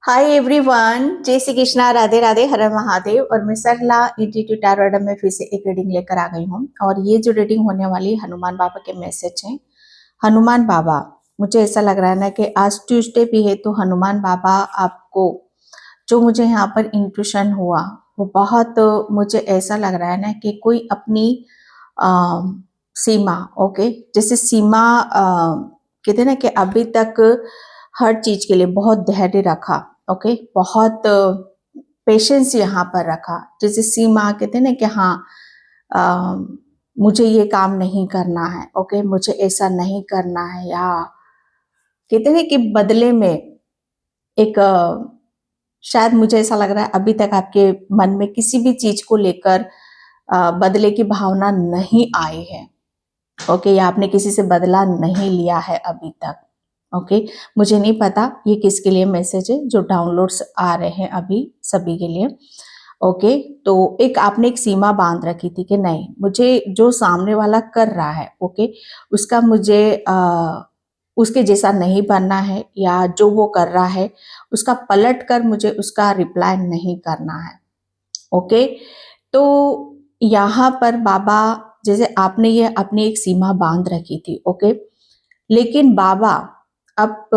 Hi everyone, जय श्री कृष्णा, राधे राधे, हर हर महादेव। और मैं सरला इंटीट्यूट टैरो में फिर से एक रीडिंग लेकर आ गई हूँ। और ये जो रीडिंग होने वाली हनुमान बाबा के मैसेज हैं। हनुमान बाबा, मुझे ऐसा लग रहा है ना कि आज ट्यूसडे भी है, तो हनुमान बाबा आपको जो मुझे यहाँ पर इंट्यूशन हुआ वो बहुत, मुझे ऐसा लग रहा है ना कि कोई अपनी सीमा, ओके, जैसे सीमा कहते हैं ना कि अभी तक हर चीज के लिए बहुत धैर्य रखा, ओके, बहुत पेशेंस यहाँ पर रखा। जैसे सीमा कहते हैं ना कि हाँ, अ, मुझे ये काम नहीं करना है, ओके, मुझे ऐसा नहीं करना है, या कहते हैं कि बदले में एक शायद मुझे ऐसा लग रहा है अभी तक आपके मन में किसी भी चीज को लेकर बदले की भावना नहीं आई है, ओके, या आपने किसी से बदला नहीं लिया है अभी तक, ओके। मुझे नहीं पता ये किसके लिए मैसेज है, जो डाउनलोड्स आ रहे हैं अभी सभी के लिए, ओके। तो एक आपने एक सीमा बांध रखी थी कि नहीं, मुझे जो सामने वाला कर रहा है, ओके, उसका मुझे उसके जैसा नहीं बनना है, या जो वो कर रहा है उसका पलट कर मुझे उसका रिप्लाई नहीं करना है, ओके। तो यहाँ पर बाबा, जैसे आपने ये अपनी एक सीमा बांध रखी थी, ओके, लेकिन बाबा अब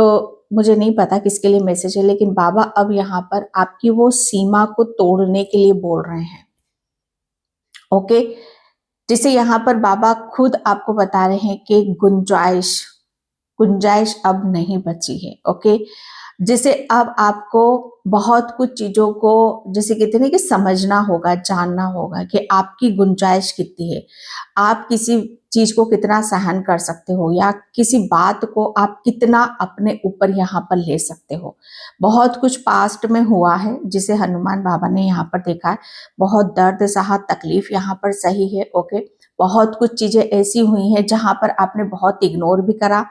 मुझे नहीं पता किसके लिए मैसेज है, लेकिन बाबा अब यहाँ पर आपकी वो सीमा को तोड़ने के लिए बोल रहे हैं, ओके। जैसे यहाँ पर बाबा खुद आपको बता रहे हैं कि गुंजाइश गुंजाइश अब नहीं बची है, ओके। जैसे अब आपको बहुत कुछ चीजों को, जैसे कहते हैं कि समझना होगा, जानना होगा कि आपकी गुंजाइश कितनी है, आप किसी चीज को कितना सहन कर सकते हो, या किसी बात को आप कितना अपने ऊपर यहाँ पर ले सकते हो। बहुत कुछ पास्ट में हुआ है जिसे हनुमान बाबा ने यहाँ पर देखा है। बहुत दर्द सहा, तकलीफ यहाँ पर सही है, ओके। बहुत कुछ चीजें ऐसी हुई हैं जहां पर आपने बहुत इग्नोर भी करा।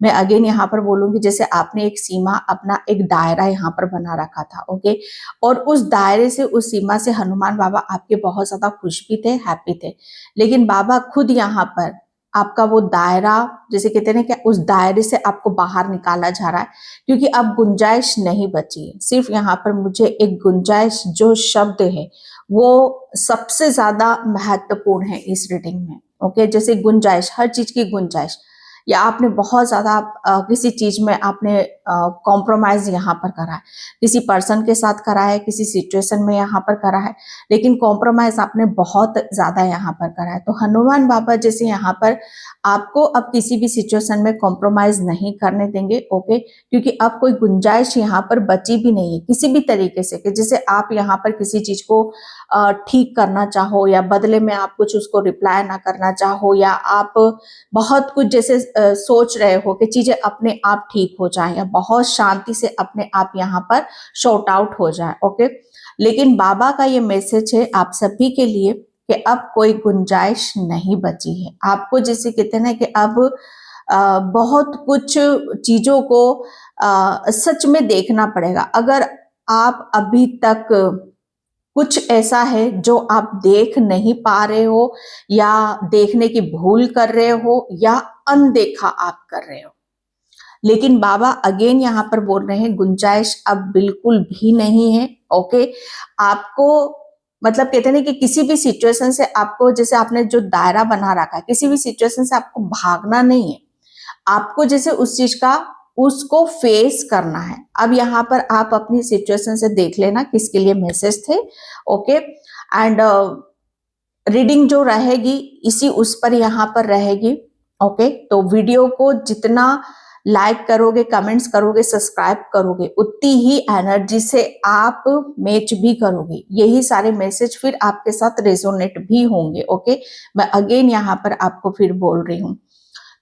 मैं अगेन यहाँ पर बोलूंगी, जैसे आपने एक सीमा, अपना एक दायरा यहाँ पर बना रखा था, ओके, और उस दायरे से, उस सीमा से हनुमान बाबा आपके बहुत ज्यादा खुश भी थे, हैप्पी थे। लेकिन बाबा खुद यहाँ पर आपका वो दायरा, जैसे कहते हैं कि उस दायरे से आपको बाहर निकाला जा रहा है, क्योंकि अब गुंजाइश नहीं बची है। सिर्फ यहाँ पर मुझे एक गुंजाइश जो शब्द है वो सबसे ज्यादा महत्वपूर्ण है इस रीडिंग में, ओके। जैसे गुंजाइश, हर चीज की गुंजाइश, या आपने बहुत ज्यादा किसी चीज में आपने कॉम्प्रोमाइज यहाँ पर करा है, किसी पर्सन के साथ करा है, किसी सिचुएशन में यहाँ पर करा है, लेकिन कॉम्प्रोमाइज आपने बहुत ज्यादा यहाँ पर करा है। तो हनुमान बाबा जैसे यहाँ पर आपको अब किसी भी सिचुएशन में कॉम्प्रोमाइज नहीं करने देंगे, ओके, क्योंकि अब कोई गुंजाइश यहाँ पर बची भी नहीं है किसी भी तरीके से, कि जैसे आप यहाँ पर किसी चीज को ठीक करना चाहो, या बदले में आप कुछ उसको रिप्लाई ना करना चाहो, या आप बहुत कुछ जैसे सोच रहे हो कि चीजें अपने आप ठीक हो जाएं, या बहुत शांति से अपने आप यहाँ पर शॉर्ट आउट हो जाए, ओके। लेकिन बाबा का ये मैसेज है आप सभी के लिए कि अब कोई गुंजाइश नहीं बची है। आपको जैसे कहते हैं ना कि अब बहुत कुछ चीजों को सच में देखना पड़ेगा। अगर आप अभी तक कुछ ऐसा है जो आप देख नहीं पा रहे हो, या देखने की भूल कर रहे हो, या अनदेखा आप कर रहे हो, लेकिन बाबा अगेन यहाँ पर बोल रहे हैं गुंजाइश अब बिल्कुल भी नहीं है, ओके। आपको मतलब कहते हैं कि किसी भी सिचुएशन से आपको, जैसे आपने जो दायरा बना रखा है, किसी भी सिचुएशन से आपको भागना नहीं है। आपको जैसे उस चीज का, उसको फेस करना है। अब यहाँ पर आप अपनी सिचुएशन से देख लेना किसके लिए मैसेज थे, ओके। एंड रीडिंग जो रहेगी इसी उस पर यहाँ पर रहेगी, ओके। तो वीडियो को जितना लाइक करोगे, कमेंट्स करोगे, सब्सक्राइब करोगे, उतनी ही एनर्जी से आप मैच भी करोगे। यही सारे मैसेज फिर आपके साथ रेजोनेट भी होंगे, ओके। मैं अगेन यहाँ पर आपको फिर बोल रही हूँ।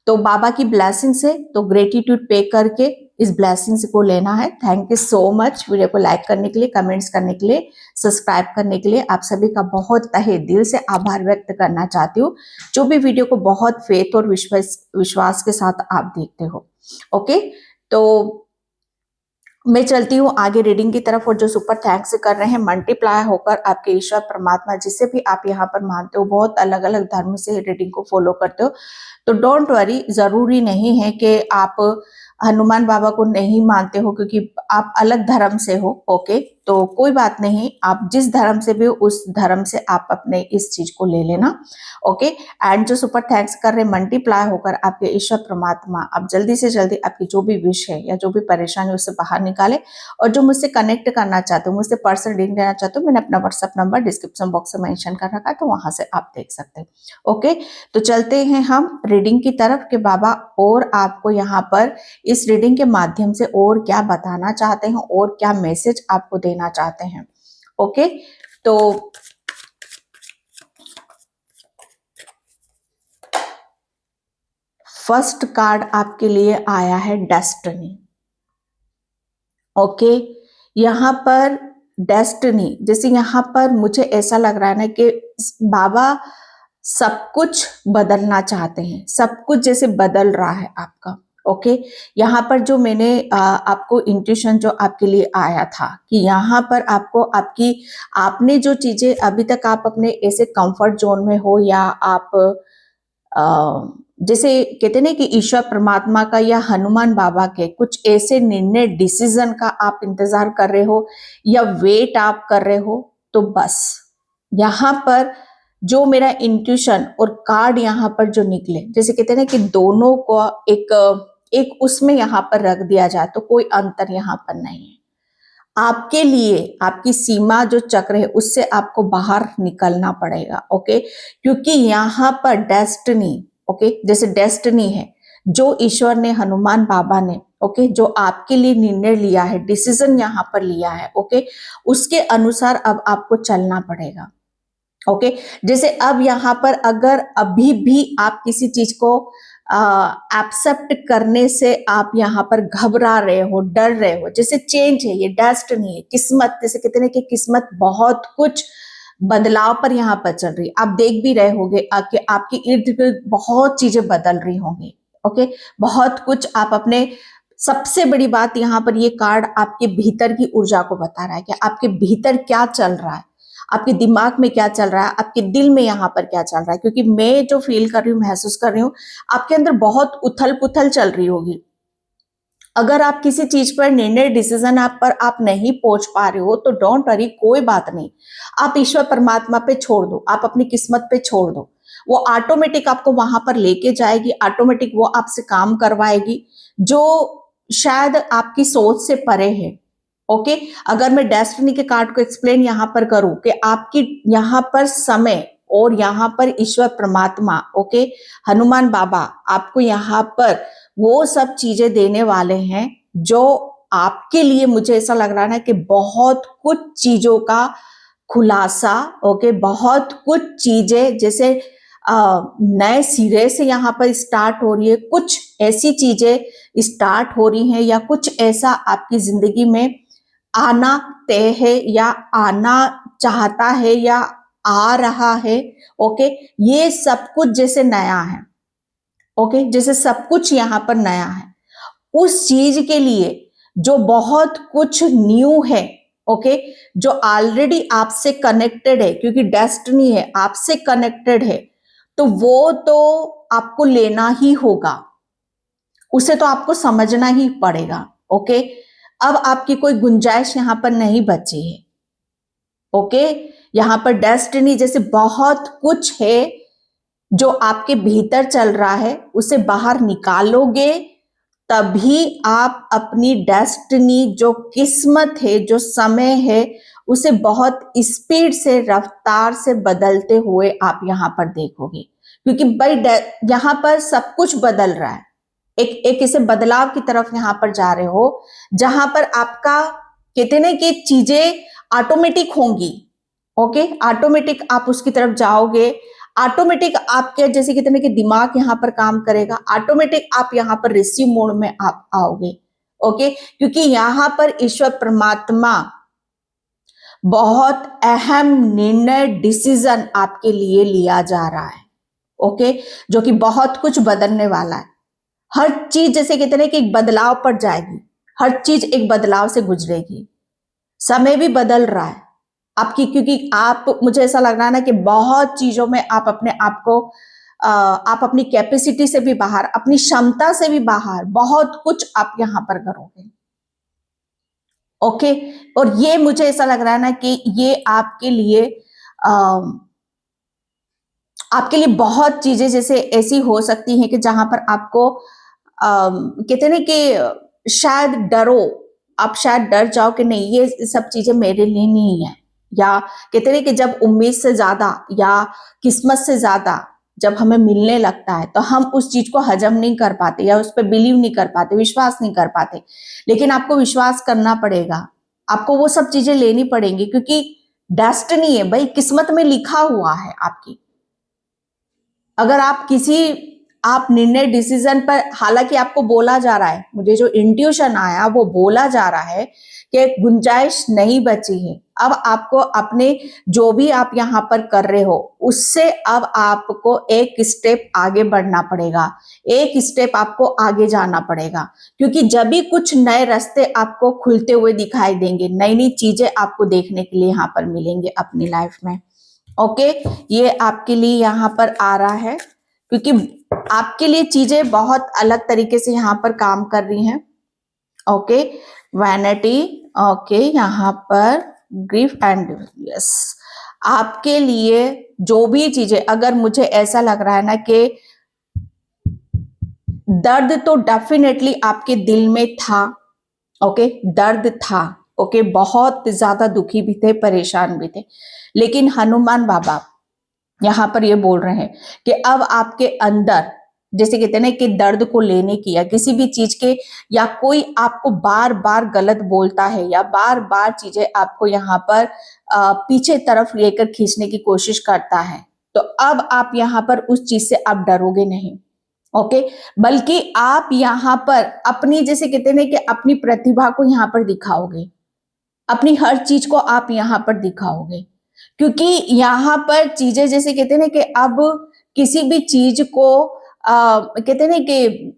तो बाबा की ब्लेसिंग से, तो ग्रेटिट्यूड पे करके इस ब्लेसिंग्स को लेना है। Thank you so much video को लाइक करने के लिए, कमेंट्स करने के लिए, सब्सक्राइब करने के लिए। आप सभी का बहुत तहे दिल से आभार व्यक्त करना चाहती हूँ, जो भी वीडियो को बहुत फेथ और विश्वास के साथ आप देखते हो, ओके। तो मैं चलती हूँ आगे रीडिंग की तरफ, और जो सुपर थैंक्स कर रहे हैं मल्टीप्लाई होकर आपके ईश्वर परमात्मा, जिसे भी आप यहाँ पर मानते हो, बहुत अलग अलग धर्म से रीडिंग को फॉलो करते हो, तो डोंट वरी, जरूरी नहीं है कि आप हनुमान बाबा को नहीं मानते हो क्योंकि आप अलग धर्म से हो, ओके, तो कोई बात नहीं, आप जिस धर्म से भी हो उस धर्म से आप अपने इस चीज को ले लेना, ओके। एंड जो सुपर थैंक्स कर रहे मल्टीप्लाई होकर आपके ईश्वर परमात्मा आप जल्दी से जल्दी आपकी जो भी विश है या जो भी परेशानी है उससे बाहर निकाले। और जो मुझसे कनेक्ट करना चाहते हो, मुझसे पर्सनल रीडिंग लेना चाहते हो, मैंने अपना व्हाट्सएप नंबर डिस्क्रिप्शन बॉक्स में मेंशन कर रखा है, तो वहां से आप देख सकते हो, ओके। तो चलते हैं हम रीडिंग की तरफ कि बाबा और आपको यहाँ पर इस रीडिंग के माध्यम से और क्या बताना चाहते हैं और क्या मैसेज आपको देना चाहते हैं, ओके। तो फर्स्ट कार्ड आपके लिए आया है डेस्टिनी, ओके। यहाँ पर डेस्टिनी, जैसे यहाँ पर मुझे ऐसा लग रहा है ना कि बाबा सब कुछ बदलना चाहते हैं, सब कुछ जैसे बदल रहा है आपका, ओके। यहाँ पर जो मैंने आपको इंट्यूशन जो आपके लिए आया था कि यहाँ पर आपको आपने जो चीजें अभी तक आप अपने ऐसे कंफर्ट जोन में हो या आप जैसे कहते ना कि ईश्वर परमात्मा का या हनुमान बाबा के कुछ ऐसे निर्णय डिसीजन का आप इंतजार कर रहे हो या वेट आप कर रहे हो, तो बस यहाँ पर जो मेरा इंट्यूशन और कार्ड यहाँ पर जो निकले, जैसे कहते हैं ना कि दोनों को एक उसमें यहाँ पर रख दिया जाए तो कोई अंतर यहाँ पर नहीं है। आपके लिए आपकी सीमा जो चक्र है उससे आपको बाहर निकलना पड़ेगा, ओके। क्योंकि यहाँ पर डेस्टिनी, ओके, जैसे डेस्टिनी है जो ईश्वर ने, हनुमान बाबा ने, ओके, जो आपके लिए निर्णय लिया है, डिसीजन यहाँ पर लिया है, ओके, उसके अनुसार अब आपको चलना पड़ेगा, ओके। जैसे अब यहाँ पर अगर अभी भी आप किसी चीज को एक्सेप्ट करने से आप यहाँ पर घबरा रहे हो, डर रहे हो, जैसे चेंज है, ये डेस्टिनी है, किस्मत, जैसे कहते हैं कि किस्मत बहुत कुछ बदलाव पर यहाँ पर चल रही है। आप देख भी रहे होंगे कि आपके इर्द गिर्द बहुत चीजें बदल रही होंगी, ओके। बहुत कुछ आप अपने, सबसे बड़ी बात यहाँ पर ये कार्ड आपके भीतर की ऊर्जा को बता रहा है कि आपके भीतर क्या चल रहा है, आपके दिमाग में क्या चल रहा है, आपके दिल में यहाँ पर क्या चल रहा है। क्योंकि मैं जो फील कर रही हूँ, महसूस कर रही हूँ, आपके अंदर बहुत उथल पुथल चल रही होगी। अगर आप किसी चीज पर निर्णय, डिसीजन आप नहीं पहुंच पा रहे हो तो डोंट वरी, कोई बात नहीं, आप ईश्वर परमात्मा पे छोड़ दो, आप अपनी किस्मत पे छोड़ दो, वो ऑटोमेटिक आपको वहां पर लेके जाएगी, ऑटोमेटिक वो आपसे काम करवाएगी जो शायद आपकी सोच से परे है, ओके। अगर मैं डेस्टिनी के कार्ड को एक्सप्लेन यहाँ पर करूं कि आपकी यहाँ पर समय और यहाँ पर ईश्वर परमात्मा, ओके, हनुमान बाबा आपको यहाँ पर वो सब चीजें देने वाले हैं जो आपके लिए, मुझे ऐसा लग रहा है ना कि बहुत कुछ चीजों का खुलासा, ओके, बहुत कुछ चीजें जैसे नए सिरे से यहाँ पर स्टार्ट हो रही है, कुछ ऐसी चीजें स्टार्ट हो रही हैं या कुछ ऐसा आपकी जिंदगी में आना तय है या आना चाहता है या आ रहा है, ओके। ये सब कुछ जैसे नया है, ओके, जैसे सब कुछ यहाँ पर नया है, उस चीज के लिए जो बहुत कुछ न्यू है, ओके, जो ऑलरेडी आपसे कनेक्टेड है, क्योंकि डेस्टिनी है, आपसे कनेक्टेड है, तो वो तो आपको लेना ही होगा, उसे तो आपको समझना ही पड़ेगा, ओके। अब आपकी कोई गुंजाइश यहां पर नहीं बची है, ओके। यहां पर डेस्टिनी जैसे बहुत कुछ है जो आपके भीतर चल रहा है, उसे बाहर निकालोगे तभी आप अपनी डेस्टिनी, जो किस्मत है, जो समय है, उसे बहुत स्पीड से, रफ्तार से बदलते हुए आप यहां पर देखोगे। क्योंकि भाई यहां पर सब कुछ बदल रहा है, एक ऐसे बदलाव की तरफ यहां पर जा रहे हो जहां पर आपका, कहते ना कि चीजें ऑटोमेटिक होंगी, ओके, ऑटोमेटिक आप उसकी तरफ जाओगे, ऑटोमेटिक आपके जैसे कहते हैं कि दिमाग यहाँ पर काम करेगा, ऑटोमेटिक आप यहाँ पर रिसीव मोड में आप आओगे, ओके। क्योंकि यहाँ पर ईश्वर परमात्मा बहुत अहम निर्णय, डिसीजन आपके लिए लिया जा रहा है, ओके, जो कि बहुत कुछ बदलने वाला है। हर चीज जैसे कहते हैं कि एक बदलाव पर जाएगी, हर चीज एक बदलाव से गुजरेगी, समय भी बदल रहा है आपकी, क्योंकि आप, मुझे ऐसा लग रहा है ना कि बहुत चीजों में आप अपने आप को आप अपनी कैपेसिटी से भी बाहर, अपनी क्षमता से भी बाहर बहुत कुछ आप यहाँ पर करोगे। ओके, और ये मुझे ऐसा लग रहा है ना कि ये आपके लिए बहुत चीजें जैसे ऐसी हो सकती हैं कि जहां पर आपको कहते हैं ना कि शायद डरो, आप शायद डर जाओ कि नहीं ये सब चीजें मेरे लिए नहीं है, या कहते हैं कि जब उम्मीद से ज्यादा या किस्मत से ज्यादा जब हमें मिलने लगता है तो हम उस चीज को हजम नहीं कर पाते या उस पर बिलीव नहीं कर पाते, विश्वास नहीं कर पाते। लेकिन आपको विश्वास करना पड़ेगा, आपको वो सब चीजें लेनी पड़ेंगी, क्योंकि डेस्टिनी है भाई, किस्मत में लिखा हुआ है आपकी। अगर आप निर्णय डिसीजन पर, हालांकि आपको बोला जा रहा है, मुझे जो इंट्यूशन आया वो बोला जा रहा है कि गुंजाइश नहीं बची है, अब आपको अपने जो भी आप यहाँ पर कर रहे हो उससे अब आपको एक स्टेप आगे बढ़ना पड़ेगा, एक स्टेप आपको आगे जाना पड़ेगा, क्योंकि जब भी कुछ नए रास्ते आपको खुलते हुए दिखाई देंगे, नई नई चीजें आपको देखने के लिए यहाँ पर मिलेंगे अपनी लाइफ में। ओके, ये आपके लिए यहाँ पर आ रहा है, क्योंकि आपके लिए चीजें बहुत अलग तरीके से यहाँ पर काम कर रही हैं। ओके, वैनिटी, ओके, यहाँ पर ग्रीफ एंड यस, आपके लिए जो भी चीजें, अगर मुझे ऐसा लग रहा है ना कि दर्द तो डेफिनेटली आपके दिल में था। ओके, दर्द था। ओके, बहुत ज्यादा दुखी भी थे, परेशान भी थे, लेकिन हनुमान बाबा यहां पर ये बोल रहे हैं कि अब आपके अंदर, जैसे कहते हैं ना कि दर्द को लेने की या किसी भी चीज के, या कोई आपको बार बार गलत बोलता है या बार बार चीजें आपको यहाँ पर पीछे तरफ लेकर खींचने की कोशिश करता है, तो अब आप यहाँ पर उस चीज से आप डरोगे नहीं। ओके, बल्कि आप यहाँ पर अपनी, जैसे कहते हैं ना कि अपनी प्रतिभा को यहाँ पर दिखाओगे, अपनी हर चीज को आप यहाँ पर दिखाओगे, क्योंकि यहाँ पर चीजें जैसे कहते हैं ना कि अब किसी भी चीज को कहते हैं ना कि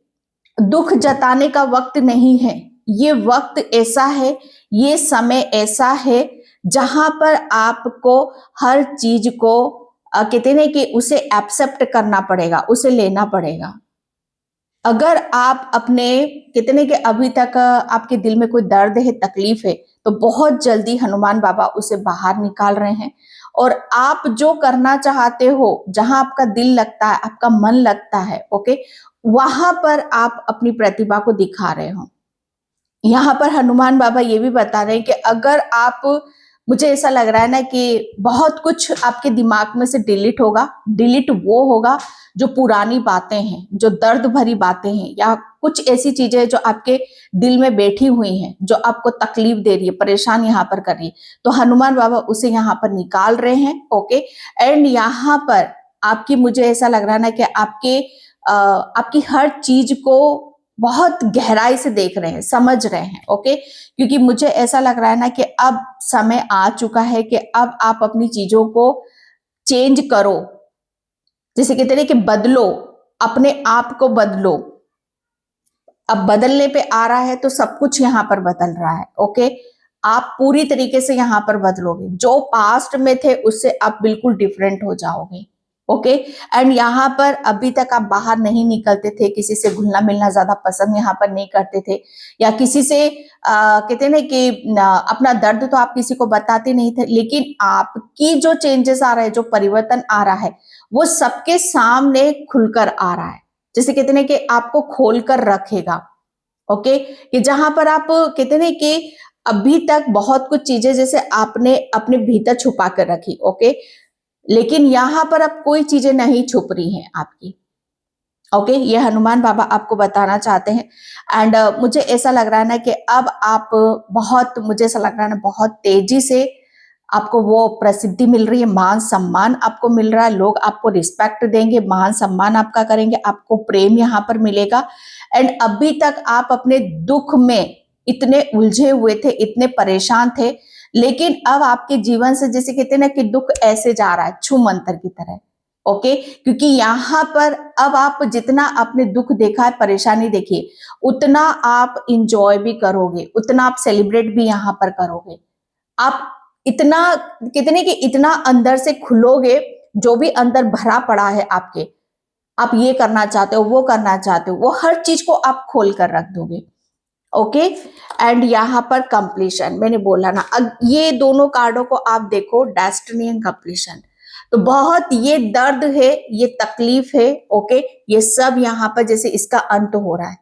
दुख जताने का वक्त नहीं है, ये वक्त ऐसा है, ये समय ऐसा है जहां पर आपको हर चीज को कहते हैं ना कि उसे एक्सेप्ट करना पड़ेगा, उसे लेना पड़ेगा। अगर आप अपने, कितने के अभी तक आपके दिल में कोई दर्द है, तकलीफ है, तो बहुत जल्दी हनुमान बाबा उसे बाहर निकाल रहे हैं, और आप जो करना चाहते हो, जहां आपका दिल लगता है, आपका मन लगता है, ओके, वहां पर आप अपनी प्रतिभा को दिखा रहे हो। यहाँ पर हनुमान बाबा ये भी बता रहे हैं कि अगर आप, मुझे ऐसा लग रहा है ना कि बहुत कुछ आपके दिमाग में से डिलीट होगा, डिलीट वो होगा जो पुरानी बातें हैं, जो दर्द भरी बातें हैं, या कुछ ऐसी चीजें जो आपके दिल में बैठी हुई हैं, जो आपको तकलीफ दे रही है, परेशान यहाँ पर कर रही है, तो हनुमान बाबा उसे यहाँ पर निकाल रहे हैं। ओके, एंड यहाँ पर आपकी, मुझे ऐसा लग रहा है ना कि आपकी हर चीज को बहुत गहराई से देख रहे हैं, समझ रहे हैं। ओके, क्योंकि मुझे ऐसा लग रहा है ना कि अब समय आ चुका है कि अब आप अपनी चीजों को चेंज करो, जैसे कहते हैं कि बदलो, अपने आप को बदलो। अब बदलने पे आ रहा है तो सब कुछ यहाँ पर बदल रहा है। ओके, आप पूरी तरीके से यहाँ पर बदलोगे, जो पास्ट में थे उससे आप बिल्कुल डिफरेंट हो जाओगे। ओके, एंड यहाँ पर अभी तक आप बाहर नहीं निकलते थे, किसी से घुलना मिलना ज्यादा पसंद यहाँ पर नहीं करते थे, या किसी से कहते हैं ना कि अपना दर्द तो आप किसी को बताते नहीं थे, लेकिन आपकी जो चेंजेस आ रहे हैं, जो परिवर्तन आ रहा है, वो सबके सामने खुलकर आ रहा है, जैसे कहते हैं कि आपको खोलकर रखेगा। ओके, कि जहां पर आप कहते हैं कि अभी तक बहुत कुछ चीजें जैसे आपने अपने भीतर छुपा कर रखी, ओके, लेकिन यहां पर अब कोई चीजें नहीं छुप रही हैं आपकी। ओके, ये हनुमान बाबा आपको बताना चाहते हैं। एंड मुझे ऐसा लग रहा है ना कि अब आप बहुत, मुझे ऐसा लग रहा है ना, बहुत तेजी से आपको वो प्रसिद्धि मिल रही है, मान सम्मान आपको मिल रहा है, लोग आपको रिस्पेक्ट देंगे, मान सम्मान आपका करेंगे, आपको प्रेम यहाँ पर मिलेगा। एंड अभी तक आप अपने दुख में इतने उलझे हुए थे, इतने परेशान थे, लेकिन अब आपके जीवन से, जैसे कहते हैं ना कि दुख ऐसे जा रहा है छू मंतर की तरह। ओके, क्योंकि यहाँ पर अब आप जितना आपने दुख देखा है, परेशानी देखी है, उतना आप इंजॉय भी करोगे, उतना आप सेलिब्रेट भी यहाँ पर करोगे। आप इतना, कितने कि इतना अंदर से खुलोगे, जो भी अंदर भरा पड़ा है आपके, आप ये करना चाहते हो, वो करना चाहते हो, वो हर चीज को आप खोल कर रख दोगे। ओके। एंड यहाँ पर कंप्लीशन मैंने बोला ना, अब ये दोनों कार्डों को आप देखो, डेस्टिनी एंड कंप्लीशन, तो बहुत ये दर्द है, ये तकलीफ है। ओके। ये सब यहाँ पर जैसे इसका अंत हो रहा है,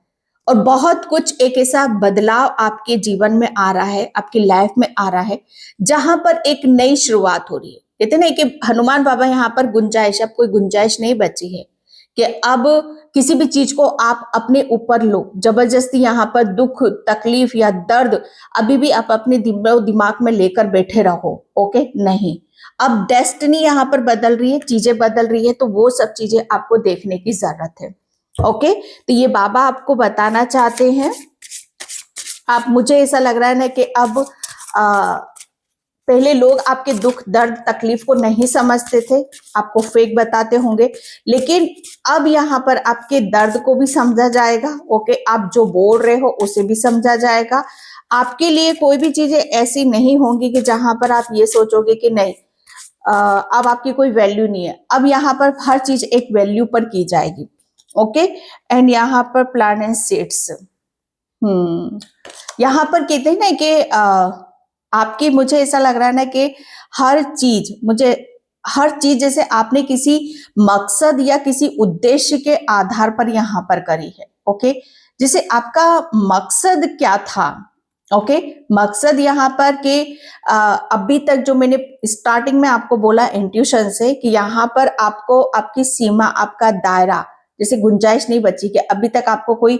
और बहुत कुछ एक ऐसा बदलाव आपके जीवन में आ रहा है, आपकी लाइफ में आ रहा है, जहां पर एक नई शुरुआत हो रही है। कहते ना कि हनुमान बाबा यहाँ पर गुंजाइश, अब कोई गुंजाइश नहीं बची है कि अब किसी भी चीज को आप अपने ऊपर लो जबरदस्ती। यहाँ पर दुख, तकलीफ या दर्द अभी भी आप अपने दिमाग में लेकर बैठे रहो। ओके, नहीं, अब डेस्टिनी यहाँ पर बदल रही है, चीजें बदल रही है, तो वो सब चीजें आपको देखने की जरूरत है। ओके, तो ये बाबा आपको बताना चाहते हैं। आप, मुझे ऐसा लग रहा है ना कि अब पहले लोग आपके दुख, दर्द, तकलीफ को नहीं समझते थे, आपको फेक बताते होंगे, लेकिन अब यहाँ पर आपके दर्द को भी समझा जाएगा। ओके, आप जो बोल रहे हो उसे भी समझा जाएगा। आपके लिए कोई भी चीजें ऐसी नहीं होंगी कि जहां पर आप ये सोचोगे कि नहीं, अब आपकी कोई वैल्यू नहीं है। अब यहाँ पर हर चीज एक वैल्यू पर की जाएगी। ओके। एंड यहाँ पर प्लान एंड सीड्स, यहाँ पर कहते हैं ना कि आपकी, मुझे ऐसा लग रहा है ना कि हर चीज जैसे आपने किसी मकसद या किसी उद्देश्य के आधार पर यहाँ पर करी है। ओके, जैसे आपका मकसद क्या था। ओके, मकसद यहाँ पर के अभी तक जो मैंने स्टार्टिंग में आपको बोला इंट्यूशन से, कि यहाँ पर आपको आपकी सीमा, आपका दायरा, जैसे गुंजाइश नहीं बची कि अभी तक आपको कोई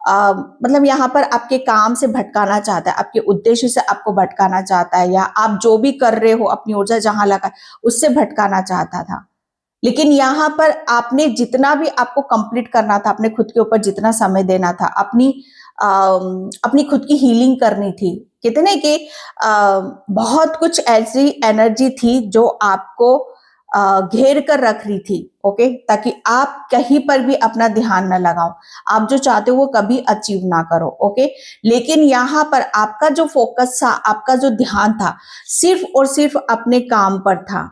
मतलब यहाँ पर आपके काम से भटकाना चाहता है, आपके उद्देश्य से आपको भटकाना चाहता है, या आप जो भी कर रहे हो अपनी ऊर्जा जहां लगा उससे भटकाना चाहता था। लेकिन यहाँ पर आपने जितना भी आपको कंप्लीट करना था, अपने खुद के ऊपर जितना समय देना था, अपनी खुद की हीलिंग करनी थी। कहते ना कि बहुत कुछ ऐसी एनर्जी थी जो आपको घेर कर रख रही थी। ओके, ताकि आप कहीं पर भी अपना ध्यान न लगाओ, आप जो चाहते हो वो कभी अचीव ना करो। ओके, लेकिन यहाँ पर आपका जो फोकस था, आपका जो ध्यान था, सिर्फ और सिर्फ अपने काम पर था।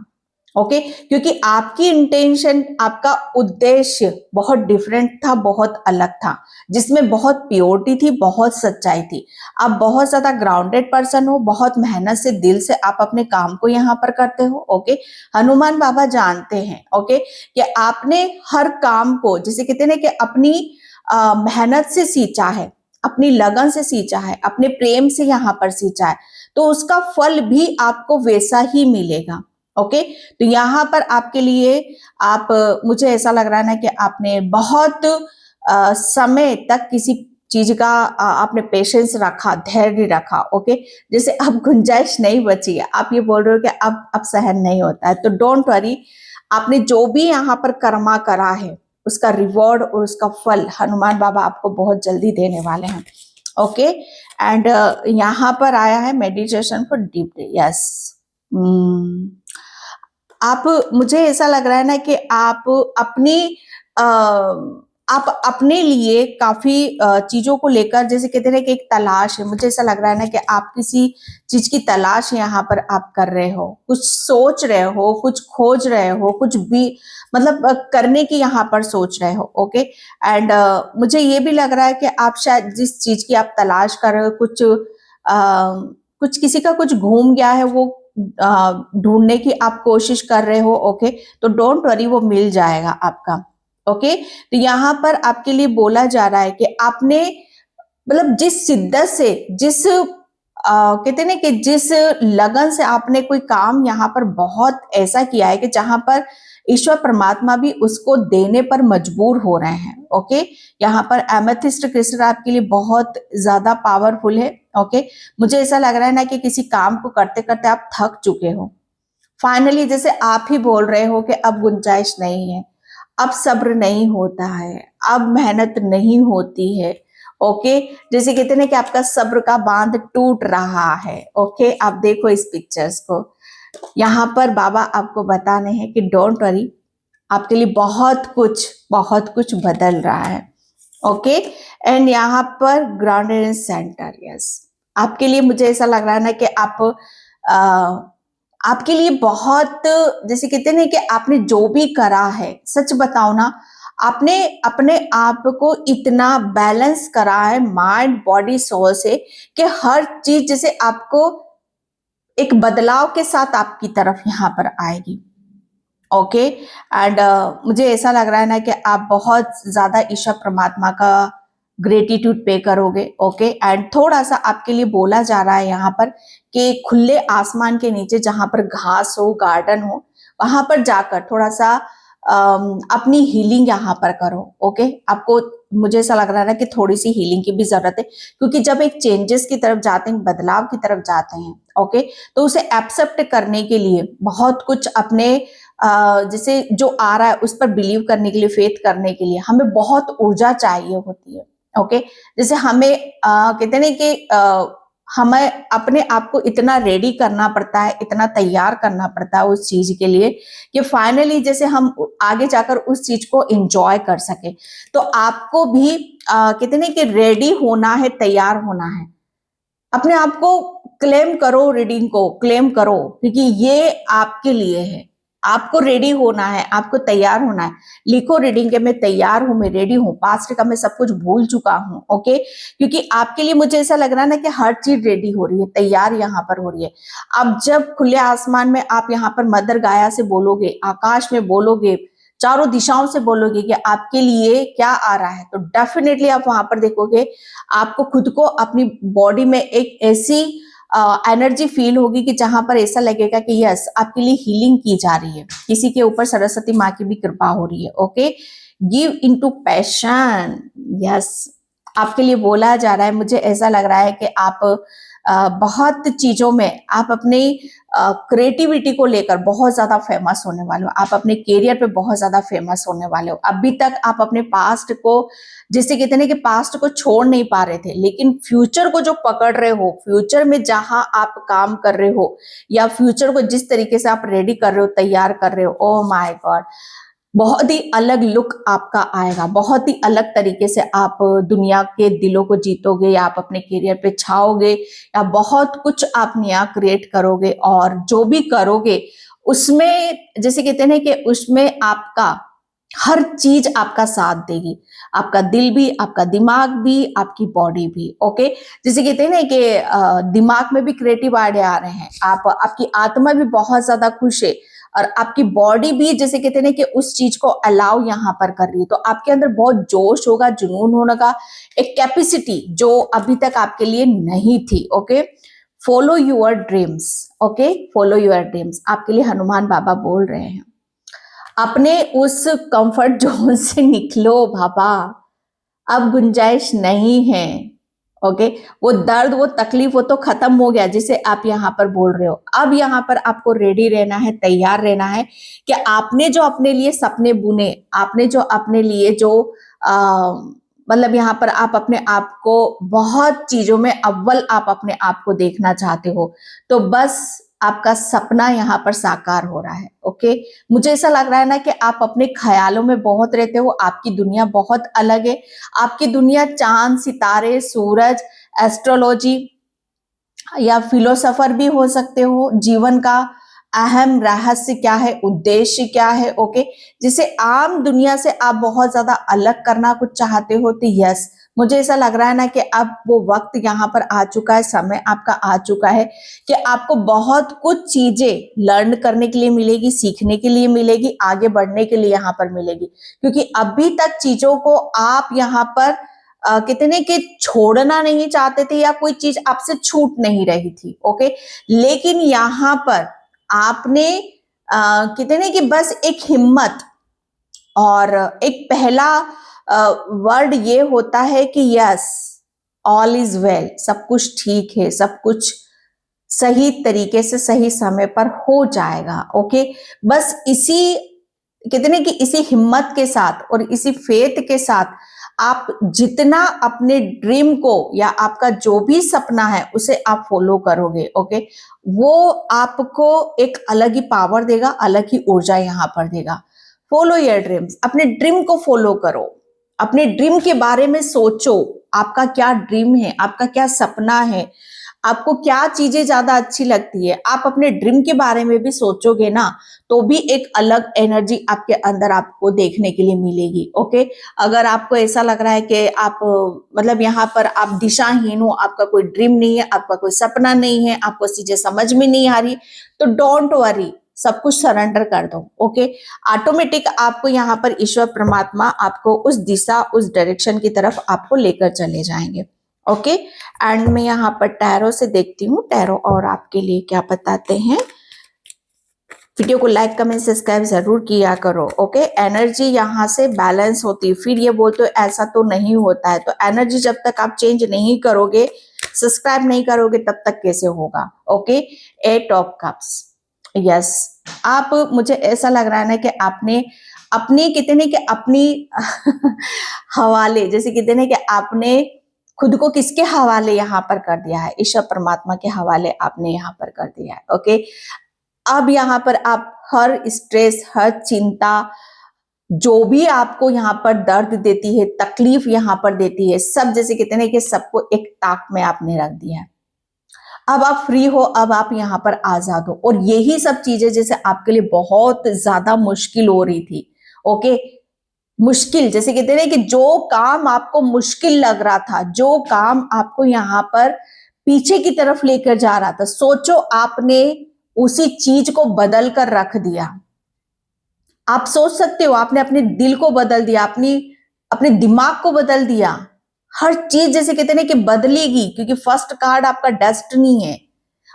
ओके, क्योंकि आपकी इंटेंशन, आपका उद्देश्य बहुत डिफरेंट था, बहुत अलग था, जिसमें बहुत प्योरिटी थी, बहुत सच्चाई थी। आप बहुत ज्यादा ग्राउंडेड पर्सन हो, बहुत मेहनत से, दिल से आप अपने काम को यहाँ पर करते हो। ओके, हनुमान बाबा जानते हैं, ओके, कि आपने हर काम को, जैसे कहते हैं ना कि अपनी मेहनत से सींचा है, अपनी लगन से सींचा है, अपने प्रेम से यहाँ पर सींचा है, तो उसका फल भी आपको वैसा ही मिलेगा। ओके, तो यहाँ पर आपके लिए, मुझे ऐसा लग रहा है ना कि आपने बहुत समय तक किसी चीज का आपने पेशेंस रखा, धैर्य रखा। ओके, जैसे अब गुंजाइश नहीं बची है, आप ये बोल रहे हो कि अब सहन नहीं होता है, तो डोंट वरी, आपने जो भी यहाँ पर कर्मा करा है उसका रिवॉर्ड और उसका फल हनुमान बाबा आपको बहुत जल्दी देने वाले हैं। ओके, एंड यहाँ पर आया है meditation for deep day. Yes, आप, मुझे ऐसा लग रहा है ना कि आप अपने लिए काफी चीजों को लेकर, जैसे कहते हैं कि एक तलाश है, मुझे ऐसा लग रहा है ना कि आप किसी चीज की तलाश यहाँ पर आप कर रहे हो, कुछ सोच रहे हो, कुछ खोज रहे हो, कुछ भी मतलब करने की यहाँ पर सोच रहे हो। ओके, एंड मुझे ये भी लग रहा है कि आप शायद जिस चीज की आप तलाश कर रहे हो, कुछ किसी का कुछ घूम गया है, वो ढूंढने की आप कोशिश कर रहे हो। ओके, तो डोंट वरी, वो मिल जाएगा आपका। ओके, तो यहाँ पर आपके लिए बोला जा रहा है कि आपने मतलब जिस शिद्दत से, कहते हैं ना कि जिस लगन से आपने कोई काम यहाँ पर बहुत ऐसा किया है कि जहां पर ईश्वर परमात्मा भी उसको देने पर मजबूर हो रहे हैं। ओके, यहाँ पर एमेथिस्ट क्रिस्टल आपके लिए बहुत ज्यादा पावरफुल है। ओके, मुझे ऐसा लग रहा है ना कि किसी काम को करते करते आप थक चुके हो, फाइनली जैसे आप ही बोल रहे हो कि अब गुंजाइश नहीं है, अब सब्र नहीं होता है, अब मेहनत नहीं होती है। ओके, जैसे कहते हैं ना कि आपका सब्र का बांध टूट रहा है। ओके, आप देखो इस पिक्चर्स को, यहाँ पर बाबा आपको बताने हैं कि डोंट वरी, आपके लिए बहुत कुछ बदल रहा है। ओके, एंड यहाँ पर ग्राउंडेड एंड सेंटर। यस, आपके लिए मुझे ऐसा लग रहा है ना कि आपके लिए बहुत, जैसे कहते हैं ना कि आपने जो भी करा है, सच बताओ ना, आपने अपने आप को इतना बैलेंस करा है माइंड बॉडी सोल से कि हर चीज जैसे आपको एक बदलाव के साथ आपकी तरफ यहाँ पर आएगी। ओके एंड मुझे ऐसा लग रहा है ना कि आप बहुत ज्यादा ईश्वर परमात्मा का ग्रेटिट्यूड पे करोगे। ओके एंड थोड़ा सा आपके लिए बोला जा रहा है यहाँ पर कि खुले आसमान के नीचे जहां पर घास हो, गार्डन हो, वहां पर जाकर थोड़ा सा अपनी हीलिंग यहाँ पर करो। ओके आपको, मुझे ऐसा लग रहा है ना कि थोड़ी सी हीलिंग की भी जरूरत है, क्योंकि जब एक चेंजेस की तरफ जाते हैं, बदलाव की तरफ जाते हैं, ओके, तो उसे एक्सेप्ट करने के लिए बहुत कुछ अपने जैसे जो आ रहा है उस पर बिलीव करने के लिए, फेथ करने के लिए हमें बहुत ऊर्जा चाहिए होती है। ओके जैसे हमें कहते हैं कि हमें अपने आप को इतना रेडी करना पड़ता है, इतना तैयार करना पड़ता है उस चीज के लिए कि फाइनली जैसे हम आगे जाकर उस चीज को एंजॉय कर सके। तो आपको भी कहते हैं कि रेडी होना है, तैयार होना है। अपने आप को क्लेम करो, रीडिंग को क्लेम करो, क्योंकि ये आपके लिए है। आपको रेडी होना है, आपको तैयार होना है। लिखो रीडिंग के, मैं तैयार हूं, मैं रेडी हूं, पास्ट का मैं सब कुछ भूल चुका हूं। ओके क्योंकि आपके लिए मुझे ऐसा लग रहा है ना कि हर चीज रेडी हो रही है, तैयार यहाँ पर हो रही है। अब जब खुले आसमान में आप यहाँ पर मदर गाया से बोलोगे, आकाश में बोलोगे, चारों दिशाओं से बोलोगे कि आपके लिए क्या आ रहा है, तो डेफिनेटली आप वहां पर देखोगे आपको खुद को, अपनी बॉडी में एक ऐसी एनर्जी फील होगी कि जहां पर ऐसा लगेगा कि यस आपके लिए हीलिंग की जा रही है, किसी के ऊपर सरस्वती माँ की भी कृपा हो रही है। Okay give into passion, yes आपके लिए बोला जा रहा है। मुझे ऐसा लग रहा है कि आप बहुत चीजों में आप अपनी क्रिएटिविटी को लेकर बहुत ज्यादा फेमस होने वाले हो। आप अपने करियर पे बहुत ज्यादा फेमस होने वाले हो। अभी तक आप अपने पास्ट को, जैसे कहते हैं कि पास्ट को छोड़ नहीं पा रहे थे, लेकिन फ्यूचर को जो पकड़ रहे हो, फ्यूचर में जहां आप काम कर रहे हो या फ्यूचर को जिस तरीके से आप रेडी कर रहे हो, तैयार कर रहे हो, ओह माय गॉड, बहुत ही अलग लुक आपका आएगा। बहुत ही अलग तरीके से आप दुनिया के दिलों को जीतोगे, या आप अपने करियर पे छाओगे, या बहुत कुछ आप नया क्रिएट करोगे। और जो भी करोगे उसमें जैसे कहते हैं कि उसमें आपका हर चीज आपका साथ देगी, आपका दिल भी, आपका दिमाग भी, आपकी बॉडी भी। ओके जैसे कहते हैं ना कि दिमाग में भी क्रिएटिव आइडिया आ रहे हैं, आप आपकी आत्मा भी बहुत ज्यादा खुश है, और आपकी बॉडी भी जैसे कहते हैं ना कि उस चीज को अलाउ यहाँ पर कर रही है। तो आपके अंदर बहुत जोश होगा, जुनून होने का, एक कैपेसिटी जो अभी तक आपके लिए नहीं थी। Okay follow your dreams. Okay follow your dreams, आपके लिए हनुमान बाबा बोल रहे हैं। अपने उस कंफर्ट जोन से निकलो बाबा, अब गुंजाइश नहीं है। ओके वो दर्द, वो तकलीफ, वो तो खत्म हो गया जिसे आप यहाँ पर बोल रहे हो। अब यहाँ पर आपको रेडी रहना है, तैयार रहना है कि आपने जो अपने लिए सपने बुने, आपने जो अपने लिए जो मतलब यहाँ पर आप अपने आप को बहुत चीजों में अव्वल आप अपने आप को देखना चाहते हो, तो बस आपका सपना यहाँ पर साकार हो रहा है। ओके मुझे ऐसा लग रहा है ना कि आप अपने ख्यालों में बहुत रहते हो, आपकी दुनिया बहुत अलग है। आपकी दुनिया चांद, सितारे, सूरज, एस्ट्रोलॉजी या फिलोसोफर भी हो सकते हो। जीवन का अहम रहस्य क्या है, उद्देश्य क्या है, ओके जिसे आम दुनिया से आप बहुत ज्यादा अलग करना कुछ चाहते हो, तो यस मुझे ऐसा लग रहा है ना कि अब वो वक्त यहाँ पर आ चुका है, समय आपका आ चुका है कि आपको बहुत कुछ चीजें लर्न करने के लिए मिलेगी, सीखने के लिए मिलेगी, आगे बढ़ने के लिए यहाँ पर मिलेगी। क्योंकि अभी तक चीजों को आप यहाँ पर कितने के छोड़ना नहीं चाहते थे, या कोई चीज आपसे छूट नहीं रही थी। ओके लेकिन यहाँ पर आपने कितने कि बस एक हिम्मत, और एक पहला वर्ड ये होता है कि यस ऑल इज वेल, सब कुछ ठीक है, सब कुछ सही तरीके से सही समय पर हो जाएगा। ओके बस इसी कितने कि इसी हिम्मत के साथ और इसी फेथ के साथ आप जितना अपने ड्रीम को या आपका जो भी सपना है उसे आप फॉलो करोगे। ओके वो आपको एक अलग ही पावर देगा, अलग ही ऊर्जा यहाँ पर देगा। फॉलो योर ड्रीम्स, अपने ड्रीम को फॉलो करो, अपने ड्रीम के बारे में सोचो, आपका क्या ड्रीम है, आपका क्या सपना है, आपको क्या चीजें ज्यादा अच्छी लगती है, आप अपने ड्रीम के बारे में भी सोचोगे ना, तो भी एक अलग एनर्जी आपके अंदर आपको देखने के लिए मिलेगी। ओके, अगर आपको ऐसा लग रहा है कि आप मतलब यहाँ पर आप दिशाहीन हो, आपका कोई ड्रीम नहीं है, आपका कोई सपना नहीं है, आपको चीजें समझ में नहीं आ रही, तो डोंट वरी, सब कुछ सरेंडर कर दो। ओके, ऑटोमेटिक आपको यहाँ पर ईश्वर परमात्मा आपको उस दिशा, उस डायरेक्शन की तरफ आपको लेकर चले जाएंगे। ओके, एंड मैं यहाँ पर टैरो से देखती हूँ, टैरो और आपके लिए क्या बताते हैं। वीडियो को लाइक कमेंट सब्सक्राइब जरूर किया करो। ओके, एनर्जी यहाँ से बैलेंस होती है, फिर ये बोलते हो ऐसा तो नहीं होता है, तो एनर्जी जब तक आप चेंज नहीं करोगे, सब्सक्राइब नहीं करोगे, तब तक कैसे होगा। ओके, 8 ऑफ कप्स, यस, आप, मुझे ऐसा लग रहा है ना कि आपने अपनी कितने कि अपनी हवाले, जैसे कहते हैं कि आपने खुद को किसके हवाले यहाँ पर कर दिया है, ईश्वर परमात्मा के हवाले आपने यहाँ पर कर दिया है। ओके, अब यहाँ पर आप हर स्ट्रेस, हर चिंता, जो भी आपको यहाँ पर दर्द देती है, तकलीफ यहाँ पर देती है, सब जैसे कहते हैं कि सबको एक ताक में आपने रख दिया है। अब आप फ्री हो, अब आप यहाँ पर आजाद हो, और यही सब चीजें जैसे आपके लिए बहुत ज्यादा मुश्किल हो रही थी। ओके, मुश्किल, जैसे कहते हैं कि जो काम आपको मुश्किल लग रहा था, जो काम आपको यहाँ पर पीछे की तरफ लेकर जा रहा था, सोचो आपने उसी चीज को बदल कर रख दिया। आप सोच सकते हो, आपने अपने दिल को बदल दिया, अपने दिमाग को बदल दिया। हर चीज जैसे कहते हैं कि बदलेगी, क्योंकि फर्स्ट कार्ड आपका डेस्टिनी है।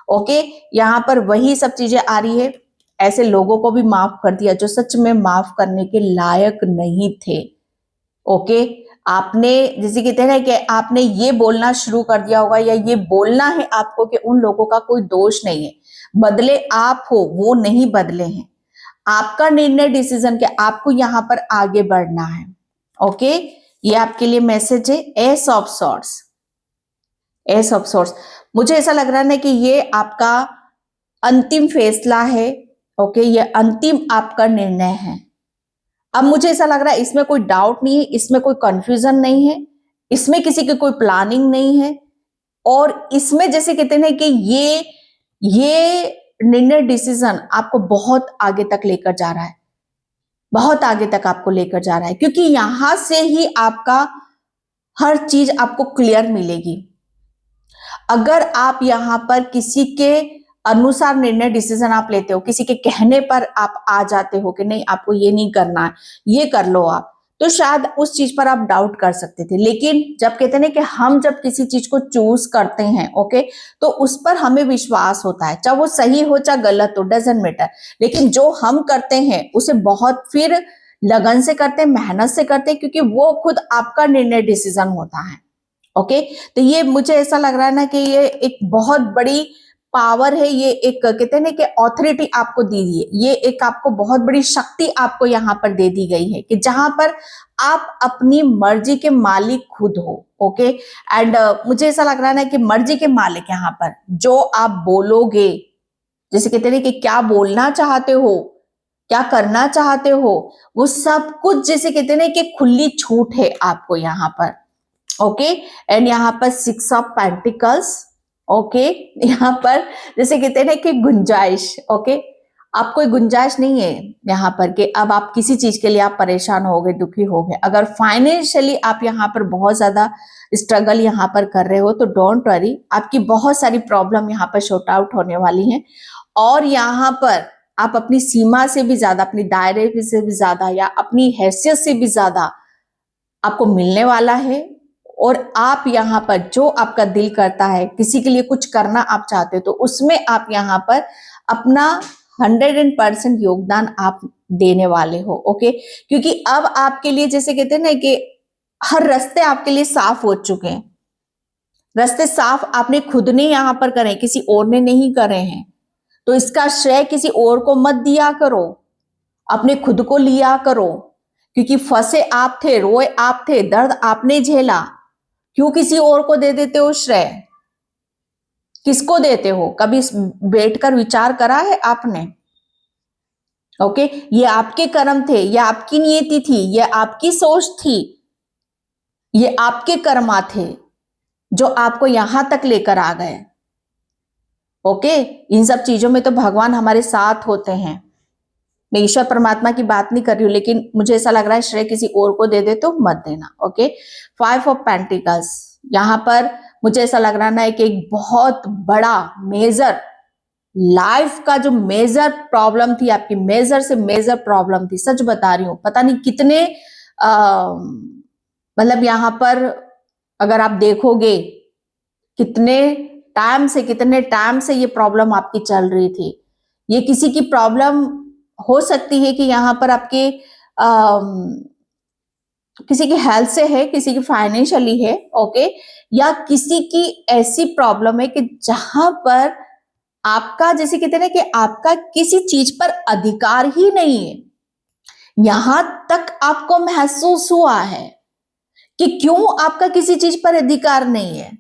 ओके, यहाँ पर वही सब चीजें आ रही है। ऐसे लोगों को भी माफ कर दिया जो सच में माफ करने के लायक नहीं थे। ओके, आपने जैसे कहते हैं कि आपने ये बोलना शुरू कर दिया होगा, या ये बोलना है आपको कि उन लोगों का कोई दोष नहीं है, बदले आप हो, वो नहीं बदले हैं। आपका निर्णय, डिसीजन कि आपको यहाँ पर आगे बढ़ना है। ओके, ये आपके लिए मैसेज है, S of swords, S of swords. मुझे ऐसा लग रहा है ना कि ये आपका अंतिम फैसला है। ओके, ये अंतिम आपका निर्णय है। अब मुझे ऐसा लग रहा है इसमें कोई डाउट नहीं है, इसमें कोई कंफ्यूजन नहीं है, इसमें किसी की कोई प्लानिंग नहीं है, और इसमें जैसे कहते हैं कि ये निर्णय, डिसीजन आपको बहुत आगे तक लेकर जा रहा है, बहुत आगे तक आपको लेकर जा रहा है, क्योंकि यहां से ही आपका हर चीज आपको क्लियर मिलेगी। अगर आप यहाँ पर किसी के अनुसार निर्णय, डिसीजन आप लेते हो, किसी के कहने पर आप आ जाते हो कि नहीं आपको ये नहीं करना है, ये कर लो आप, तो शायद उस चीज पर आप डाउट कर सकते थे। लेकिन जब कहते हैं कि हम जब किसी चीज को चूज करते हैं, ओके, तो उस पर हमें विश्वास होता है, चाहे वो सही हो चाहे गलत हो, डजेंट मैटर। लेकिन जो हम करते हैं उसे बहुत फिर लगन से करते हैं, मेहनत से करते हैं, क्योंकि वो खुद आपका निर्णय, डिसीजन होता है। ओके, तो ये मुझे ऐसा लग रहा है ना कि ये एक बहुत बड़ी पावर है, ये एक कहते हैं ना कि ऑथोरिटी आपको दी है, ये एक आपको बहुत बड़ी शक्ति आपको यहाँ पर दे दी गई है, कि जहां पर आप अपनी मर्जी के मालिक खुद हो। ओके, एंड मुझे ऐसा लग रहा है ना कि मर्जी के मालिक यहाँ पर जो आप बोलोगे, जैसे कहते हैं कि क्या बोलना चाहते हो, क्या करना चाहते हो, वो सब कुछ जैसे कहते हैं कि खुली छूट है आपको यहाँ पर। ओके, एंड यहाँ पर 6 ऑफ पेंटिकल्स। ओके, यहाँ पर जैसे कहते हैं ना कि गुंजाइश। ओके, आप कोई गुंजाइश नहीं है यहाँ पर कि अब आप किसी चीज के लिए आप परेशान हो गए, दुखी हो गए। अगर फाइनेंशियली आप यहाँ पर बहुत ज्यादा स्ट्रगल यहाँ पर कर रहे हो, तो डोंट वरी, आपकी बहुत सारी प्रॉब्लम यहाँ पर शॉर्ट आउट होने वाली है, और यहाँ पर आप अपनी सीमा से भी ज्यादा, अपनी दायरे से भी ज्यादा, या अपनी हैसियत से भी ज्यादा आपको मिलने वाला है। और आप यहाँ पर जो आपका दिल करता है, किसी के लिए कुछ करना आप चाहते हो, तो उसमें आप यहाँ पर अपना 100% योगदान आप देने वाले हो। ओके, क्योंकि अब आपके लिए जैसे कहते हैं ना कि हर रास्ते आपके लिए साफ हो चुके हैं। रास्ते साफ आपने खुद ने यहाँ पर करे, किसी और ने नहीं करे हैं, तो इसका श्रेय किसी और को मत दिया करो, अपने खुद को लिया करो, क्योंकि फंसे आप थे, रोए आप थे, दर्द आपने झेला, क्यों किसी और को दे देते हो श्रेय? किसको देते हो? कभी बैठकर विचार करा है आपने? ओके, ये आपके कर्म थे, ये आपकी नियति थी, ये आपकी सोच थी, ये आपके कर्मा थे जो आपको यहां तक लेकर आ गए। ओके, इन सब चीजों में तो भगवान हमारे साथ होते हैं। मैं ईश्वर परमात्मा की बात नहीं कर रही हूँ, लेकिन मुझे ऐसा लग रहा है श्रेय किसी और को दे दे तो मत देना। ओके, 5 ऑफ पेंटिकल्स, यहाँ पर मुझे ऐसा लग रहा ना है कि एक बहुत बड़ा मेजर लाइफ का जो मेजर प्रॉब्लम थी आपकी, मेजर से मेजर प्रॉब्लम थी, सच बता रही हूँ। पता नहीं कितने मतलब यहाँ पर अगर आप देखोगे कितने टाइम से ये प्रॉब्लम आपकी चल रही थी। ये किसी की प्रॉब्लम हो सकती है कि यहाँ पर आपके किसी की हेल्थ से है, किसी की फाइनेंशियली है, ओके, या किसी की ऐसी प्रॉब्लम है कि जहां पर आपका, जैसे कहते हैं ना कि आपका किसी चीज पर अधिकार ही नहीं है। यहां तक आपको महसूस हुआ है कि क्यों आपका किसी चीज पर अधिकार नहीं है।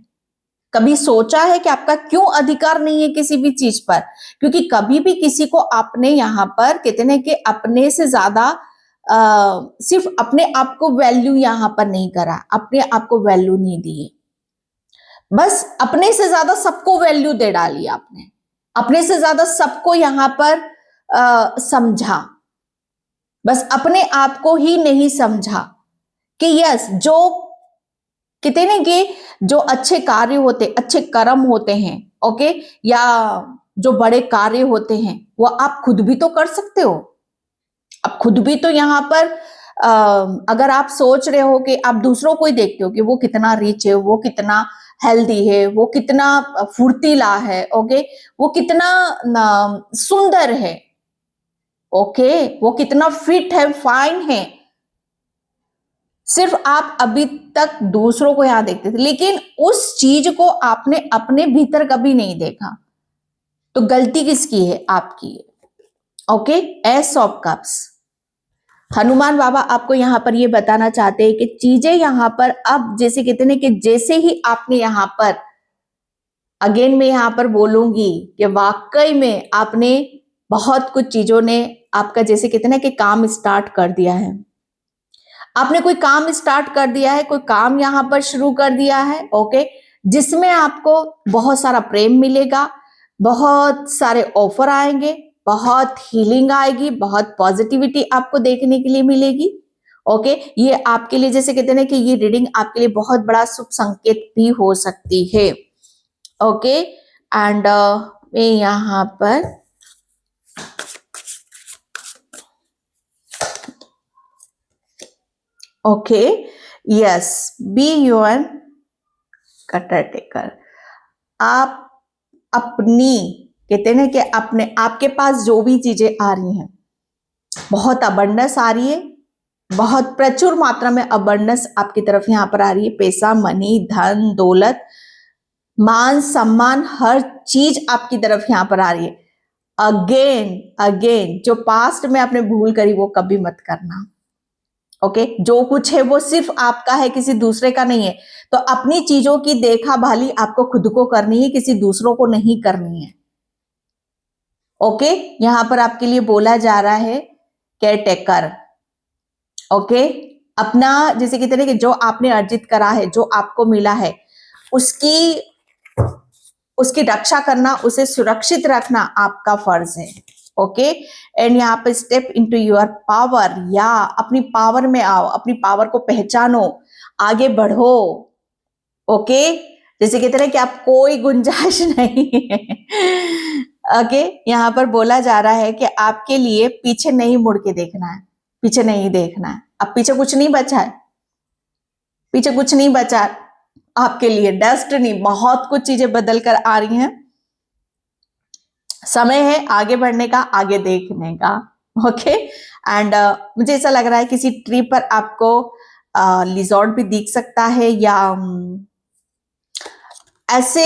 कभी सोचा है कि आपका क्यों अधिकार नहीं है किसी भी चीज पर? क्योंकि कभी भी किसी को आपने यहां पर कहते हैं कि अपने से ज्यादा सिर्फ अपने आप को वैल्यू यहां पर नहीं करा, अपने आप को वैल्यू नहीं दी, बस अपने से ज्यादा सबको वैल्यू दे डाली आपने, अपने से ज्यादा सबको यहां पर समझा, बस अपने आप को ही नहीं समझा कि यस, जो कहते ना कि जो अच्छे कार्य होते, अच्छे कर्म होते हैं, ओके, या जो बड़े कार्य होते हैं, वो आप खुद भी तो कर सकते हो। आप खुद भी तो यहाँ पर अगर आप सोच रहे हो कि आप दूसरों को ही देखते हो कि वो कितना रिच है, वो कितना हेल्दी है, वो कितना फुर्तीला है, ओके, वो कितना सुंदर है, ओके, वो कितना फिट है, फाइन है, सिर्फ आप अभी तक दूसरों को यहां देखते थे, लेकिन उस चीज को आपने अपने भीतर कभी नहीं देखा। तो गलती किसकी है? आपकी है। Okay, ace of cups, Hanuman बाबा आपको यहां पर ये बताना चाहते हैं कि चीजें यहां पर अब जैसे कहते हैं कि जैसे ही आपने यहां पर, अगेन मैं यहां पर बोलूंगी कि वाकई में आपने बहुत कुछ चीजों ने आपका जैसे कहते हैं कि काम स्टार्ट कर दिया है। आपने कोई काम स्टार्ट कर दिया है, कोई काम यहां पर शुरू कर दिया है, ओके, जिसमें आपको बहुत सारा प्रेम मिलेगा, बहुत सारे ऑफर आएंगे, बहुत हीलिंग आएगी, बहुत पॉजिटिविटी आपको देखने के लिए मिलेगी। ओके, ये आपके लिए जैसे कहते हैं कि ये रीडिंग आपके लिए बहुत बड़ा शुभ संकेत भी हो सकती है। ओके, एंड मैं यहां पर okay, yes, be your cutter taker, आप अपनी कहते हैं ना कि अपने आपके पास जो भी चीजें आ रही हैं, बहुत अबंडेंस आ रही है, बहुत प्रचुर मात्रा में अबंडेंस आपकी तरफ यहां पर आ रही है। पैसा, मनी, धन, दौलत, मान सम्मान, हर चीज आपकी तरफ यहां पर आ रही है। अगेन अगेन, जो पास्ट में आपने भूल करी वो कभी मत करना। ओके, जो कुछ है वो सिर्फ आपका है, किसी दूसरे का नहीं है। तो अपनी चीजों की देखा भाली आपको खुद को करनी है, किसी दूसरों को नहीं करनी है। ओके, यहां पर आपके लिए बोला जा रहा है केयर टेकर। ओके, अपना जैसे कहते हैं कि जो आपने अर्जित करा है, जो आपको मिला है, उसकी उसकी रक्षा करना, उसे सुरक्षित रखना आपका फर्ज है। ओके, एंड यहाँ पे स्टेप इनटू योर पावर, या अपनी पावर में आओ, अपनी पावर को पहचानो, आगे बढ़ो। ओके, जैसे कहते हैं कि आप कोई गुंजाइश नहीं है। ओके, यहाँ पर बोला जा रहा है कि आपके लिए पीछे नहीं मुड़ के देखना है, पीछे नहीं देखना है। अब पीछे कुछ नहीं बचा है, पीछे कुछ नहीं बचा आपके लिए। डेस्टिनी, बहुत कुछ चीजें बदल कर आ रही हैं, समय है आगे बढ़ने का, आगे देखने का। ओके, एंड मुझे ऐसा लग रहा है किसी ट्री पर आपको रिजॉर्ट भी दिख सकता है, या ऐसे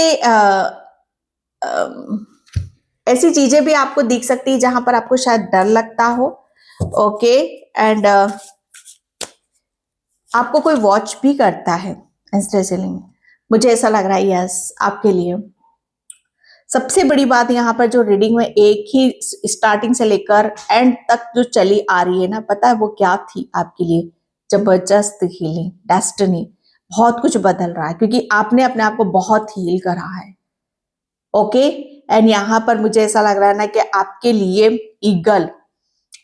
ऐसी चीजें भी आपको दिख सकती है जहां पर आपको शायद डर लगता हो। ओके, एंड आपको कोई वॉच भी करता है इंस्टेंसली, मुझे ऐसा लग रहा है। यस, आपके लिए सबसे बड़ी बात यहाँ पर जो रीडिंग में एक ही स्टार्टिंग से लेकर एंड तक जो चली आ रही है ना, पता है वो क्या थी आपके लिए? जबरदस्त हीलिंग, डेस्टिनी, बहुत कुछ बदल रहा है क्योंकि आपने अपने आप को बहुत हील करा है। ओके, एंड यहाँ पर मुझे ऐसा लग रहा है ना कि आपके लिए ईगल,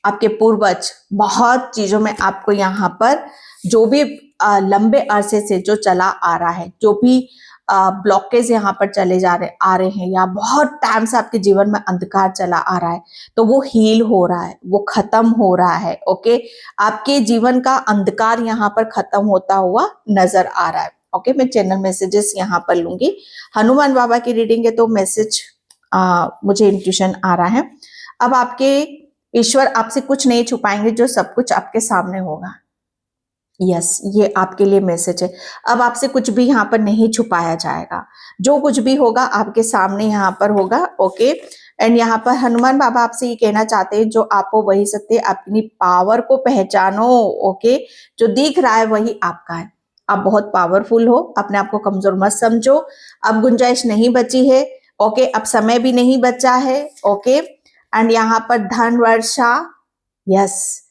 आपके पूर्वज बहुत चीजों में आपको यहाँ पर जो भी लंबे अरसे से जो चला आ रहा है, जो भी ब्लॉकेज यहाँ पर चले आ रहे हैं, या बहुत टाइम से आपके जीवन में अंधकार चला आ रहा है, तो वो हील हो रहा है, वो खत्म हो रहा है। ओके, आपके जीवन का अंधकार यहाँ पर खत्म होता हुआ नजर आ रहा है। ओके, मैं चैनल मैसेजेस यहाँ पर लूंगी। हनुमान बाबा की रीडिंग है तो मैसेज मुझे इंट्यूशन आ रहा है। अब आपके ईश्वर आपसे कुछ नहीं छुपाएंगे, जो सब कुछ आपके सामने होगा। यस, ये आपके लिए मैसेज है। अब आपसे कुछ भी यहाँ पर नहीं छुपाया जाएगा, जो कुछ भी होगा आपके सामने यहाँ पर होगा। ओके, एंड यहाँ पर हनुमान बाबा आपसे ये कहना चाहते हैं, जो आप हो वही सत्य, अपनी पावर को पहचानो। ओके, जो दिख रहा है वही आपका है। आप बहुत पावरफुल हो, अपने आप को कमजोर मत समझो। अब गुंजाइश नहीं बची है। ओके, अब समय भी नहीं बचा है। ओके, एंड यहाँ पर धन वर्षा, यस,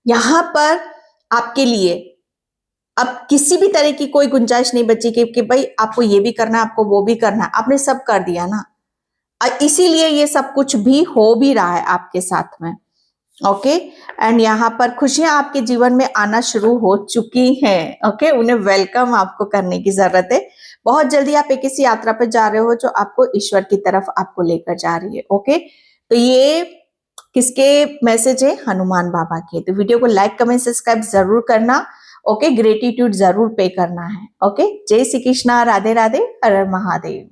यहाँ पर आपके लिए अब किसी भी तरह की कोई गुंजाइश नहीं बची कि भाई आपको ये भी करना है, आपको वो भी करना है। आपने सब कर दिया ना, इसीलिए ये सब कुछ भी हो भी रहा है आपके साथ में। ओके, एंड यहाँ पर खुशियां आपके जीवन में आना शुरू हो चुकी हैं। ओके, उन्हें वेलकम आपको करने की जरूरत है। बहुत जल्दी आप एक ऐसी यात्रा पर जा रहे हो जो आपको ईश्वर की तरफ आपको लेकर जा रही है। ओके, तो ये किसके मैसेज है? हनुमान बाबा के। तो वीडियो को लाइक कमेंट सब्सक्राइब जरूर करना। ओके, ग्रेटिट्यूड जरूर पे करना है। ओके, जय श्री कृष्णा, राधे राधे, हर हर महादेव।